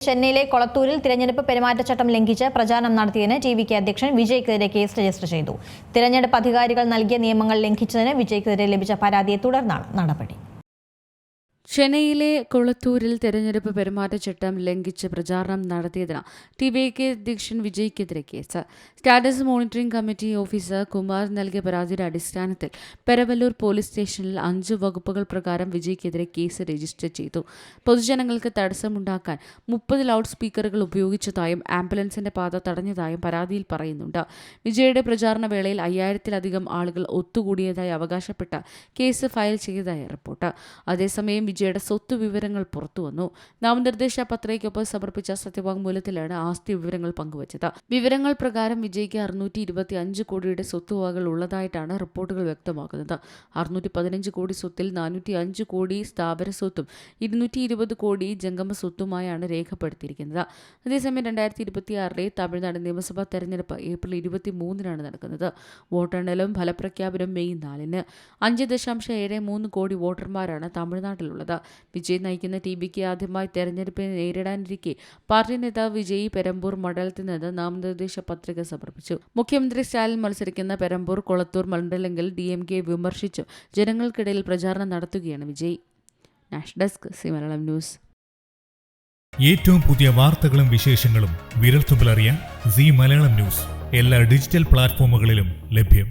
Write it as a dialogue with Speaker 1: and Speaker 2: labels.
Speaker 1: ചെന്നൈയിലെ കൊളത്തൂരിൽ തിരഞ്ഞെടുപ്പ് പെരുമാറ്റച്ചട്ടം ലംഘിച്ച് പ്രചാരണം നടത്തിയതിന് ടിവികെ അധ്യക്ഷൻ വിജയ്ക്കെതിരെ കേസ് രജിസ്റ്റർ ചെയ്തു. തിരഞ്ഞെടുപ്പ് അധികാരികൾ നൽകിയ നിയമങ്ങൾ ലംഘിച്ചതിന് വിജയ്ക്കെതിരെ ലഭിച്ച പരാതിയെ തുടർന്നാണ് നടപടി.
Speaker 2: ചെന്നൈയിലെ കൊളത്തൂരിൽ തെരഞ്ഞെടുപ്പ് പെരുമാറ്റച്ചട്ടം ലംഘിച്ച് പ്രചാരണം നടത്തിയതിന് ടിവികെ അധ്യക്ഷൻ വിജയ്ക്കെതിരെ case. Status monitoring committee officer Kumar നൽകിയ പരാതിയുടെ അടിസ്ഥാനത്തിൽ പെരവല്ലൂർ പോലീസ് സ്റ്റേഷനിൽ 5 വകുപ്പുകൾ പ്രകാരം വിജയ്ക്കെതിരെ കേസ് രജിസ്റ്റർ ചെയ്തു. പൊതുജനങ്ങൾക്ക് തടസ്സമുണ്ടാക്കാൻ 30 ലൗഡ് സ്പീക്കറുകൾ ഉപയോഗിച്ചതായും ആംബുലൻസിന്റെ പാത തടഞ്ഞതായും പരാതിയിൽ പറയുന്നുണ്ട്. വിജയുടെ പ്രചാരണ വേളയിൽ 5000-ലധികം ആളുകൾ ഒത്തുകൂടിയതായി അവകാശപ്പെട്ട കേസ് ഫയൽ ചെയ്തതായി റിപ്പോർട്ട്. അതേസമയം വിജയുടെ സ്വത്ത് വിവരങ്ങൾ പുറത്തുവന്നു. നാമനിർദ്ദേശ പത്രികയ്ക്കൊപ്പം സമർപ്പിച്ച സത്യവാങ്മൂലത്തിലാണ് ആസ്തി വിവരങ്ങൾ പങ്കുവച്ചത്. വിവരങ്ങൾ പ്രകാരം വിജയ്ക്ക് 625 കോടിയുടെ സ്വത്തുവകകൾ ഉള്ളതായിട്ടാണ് റിപ്പോർട്ടുകൾ വ്യക്തമാക്കുന്നത്. 615 കോടി സ്വത്തിൽ 405 കോടി സ്ഥാവര സ്വത്തും 220 കോടി ജംഗമ സ്വത്തുമായാണ് രേഖപ്പെടുത്തിയിരിക്കുന്നത്. അതേസമയം 2026 തമിഴ്നാട് നിയമസഭാ തെരഞ്ഞെടുപ്പ് ഏപ്രിൽ 23-നാണ് നടക്കുന്നത്. വോട്ടെണ്ണലും ഫലപ്രഖ്യാപനം മെയ് 4-ന്. 5.73 കോടി വോട്ടർമാരാണ് തമിഴ്നാട്ടിലുള്ളത്. വിജയ് നയിക്കുന്ന ടിവികെ ആദ്യമായി തെരഞ്ഞെടുപ്പിനെ നേരിടാനിരിക്കെ പാർട്ടി നേതാവ് വിജയ് പെരമ്പൂർ മണ്ഡലത്തിൽ നിന്ന് നാമനിർദ്ദേശ പത്രിക സമർപ്പിച്ചു. മുഖ്യമന്ത്രി സ്റ്റാലിൻ മത്സരിക്കുന്ന പെരമ്പൂർ കൊളത്തൂർ മണ്ഡലങ്ങളിൽ DMK വിമർശിച്ചു ജനങ്ങൾക്കിടയിൽ പ്രചാരണം നടത്തുകയാണ് Vijay. National desk Malayalam news.
Speaker 3: ഏറ്റവും പുതിയ വാർത്തകളും വിശേഷങ്ങളും വിരൽത്തുമ്പിലറിയാൻ മലയാളം ന്യൂസ് എല്ലാ ഡിജിറ്റൽ പ്ലാറ്റ്ഫോമുകളിലും ലഭ്യം.